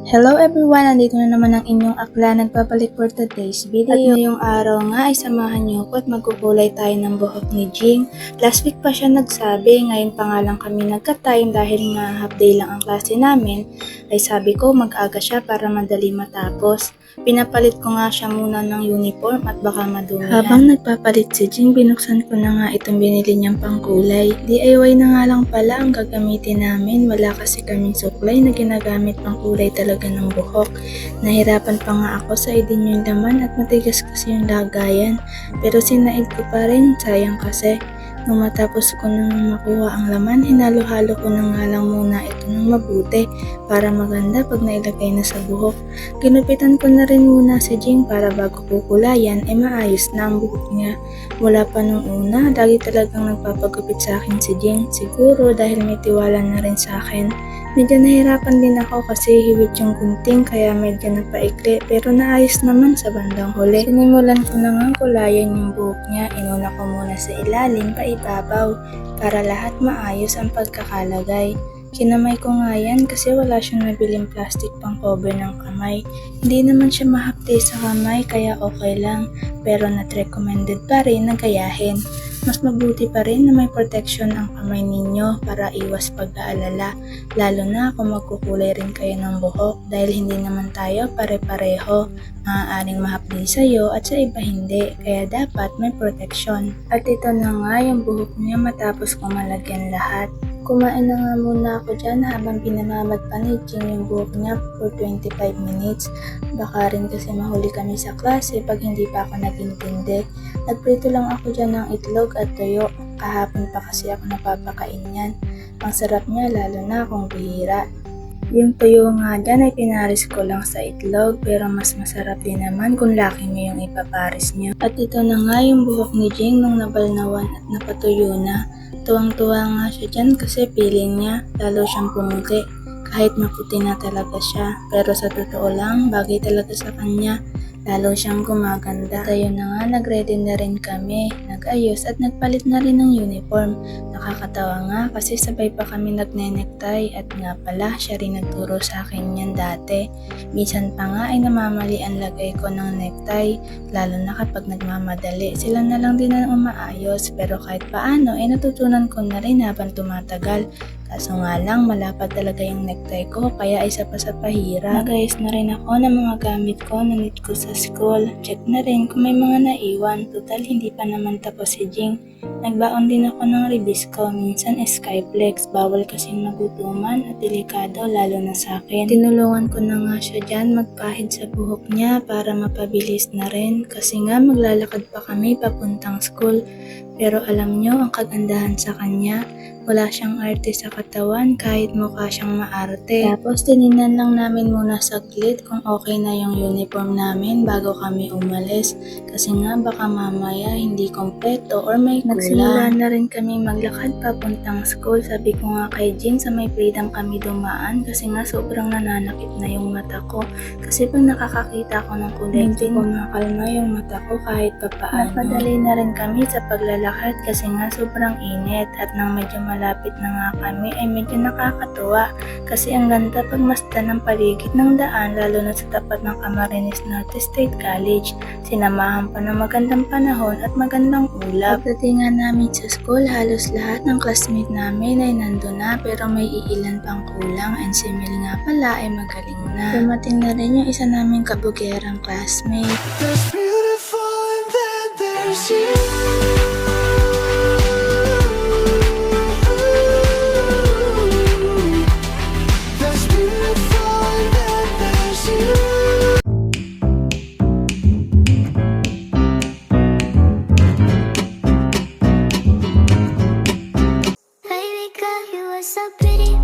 Hello everyone! Nandito na naman ang inyong akla. Nagpapalik for today's video. At ngayong araw nga ay samahan niyo ko at magkukulay tayo ng buhok ni Jing. Last week pa siya nagsabi, ngayon pa nga lang kami nagka-time dahil nga half day lang ang klase namin. Ay sabi ko mag-aga siya para madali matapos. Pinapalit ko nga siya muna ng uniform at baka madumihan. Habang nagpapalit si Jing, binuksan ko na nga itong binili niyang pangkulay. DIY na nga lang pala ang gagamitin namin. Wala kasi kaming suklay na ginagamit pang kulay talaga ng buhok. Nahirapan pa nga ako sa idin yung laman at matigas kasi yung lagayan. Pero sinaid ko pa rin, sayang kasi. Nung matapos ko nang makuha ang laman, hinalo-halo ko na nga lang muna ito ng mabuti para maganda pag nailagay na sa buhok. Ginupitan ko na rin muna si Jing para bago kukulayan ay maayos na ang buhok niya. Mula pa nung una, lagi talagang nagpapagupit sa akin si Jing. Siguro dahil may tiwala na rin sa akin. Medyo nahirapan din ako kasi hiwit yung gunting kaya medyo napaikli pero naayos naman sa bandang huli. Sinimulan ko na nga kulayan yung buhok niya. Inuna ko muna sa ilalim pa ibabaw para lahat maayos ang pagkakalagay. Kinamay ko nga yan kasi wala siyang nabiling plastic pang cover ng kamay. Hindi naman siya mahapdi sa kamay kaya okay lang pero not recommended pa rin na gayahin. Mas mabuti pa rin na may protection ang kamay ninyo para iwas pag-aalala, lalo na kung magkukulay rin kayo ng buhok dahil hindi naman tayo pare-pareho. Maaaring mahapdi sa'yo at sa iba hindi, kaya dapat may protection. At ito na nga yung buhok niya matapos ko malagyan lahat. Kumain na nga muna ako dyan habang pinamamad pa ni Jing yung buhok niya for 25 minutes. Baka rin kasi mahuli kami sa klase pag hindi pa ako nag-intindi. Nagprito lang ako dyan ng itlog at tuyo. Kahapon pa kasi ako napapakain yan. Ang sarap niya lalo na kung bihira. Yung tuyo nga dyan ay pinaris ko lang sa itlog pero mas masarap din naman kung laki mo yung ipaparis niya. At ito na nga yung buhok ni Jing nung nabalnawan at napatuyo na. Tuwang-tuwa nga siya dyan kasi feeling niya lalo siyang pumuti kahit maputi na talaga siya. Pero sa totoo lang, bagay talaga sa kanya. Lalo siyang gumaganda. At ayun na nga, nag-ready na rin kami, nag-ayos at nagpalit na rin ng uniform. Nakakatawa nga kasi sabay pa kami nagne-necktie at nga pala siya rin nagturo sa akin yan dati. Minsan pa nga ay namamali ang lagay ko ng necktie, lalo na kapag nagmamadali. Sila na lang din ang umaayos pero kahit paano ay natutunan ko na rin habang tumatagal. Kaso nga lang, malapad talaga yung necktie ko, kaya isa pa sa pahirap. Nag-ayos na rin ako ng mga gamit ko na need ko sa school. Check na rin kung may mga naiwan. Total, hindi pa naman tapos si Jing. Nagbaon din ako ng ribis ko. Minsan Skyflex. Bawal kasi magutuman at delikado, lalo na sa akin. Tinulungan ko na nga siya dyan magpahid sa buhok niya para mapabilis na rin. Kasi nga maglalakad pa kami papuntang school. Pero alam nyo, ang kagandahan sa kanya, wala siyang arte sa katawan kahit mukha siyang maarte. Tapos tininan lang namin muna saglit kung okay na yung uniform namin bago kami umalis. Kasi nga baka mamaya hindi kompleto or may kulang. Nagsimula na rin kami maglakad papuntang school. Sabi ko nga kay Jing sa may freedom kami dumaan kasi nga sobrang nananakit na yung mata ko. Kasi pag nakakakita ko ng kulay, hindi ko makalma yung mata ko kahit papaano. Napadali na rin kami sa paglalakad kasi nga sobrang init at nang medyo malapit na nga kami ay medyo nakakatuwa kasi ang ganda pagmasdan ng paligid ng daan lalo na sa tapat ng Camarines Norte State College. Sinamahan pa ng magandang panahon at magandang ulap. Pagdating nga namin sa school, halos lahat ng classmate namin ay nandun na pero may iilan pang kulang and si Mel nga pala ay magaling na. Dumating na rin yung isa naming kabugerang classmate. That's beautiful and then there's you. Baby girl, you are so pretty.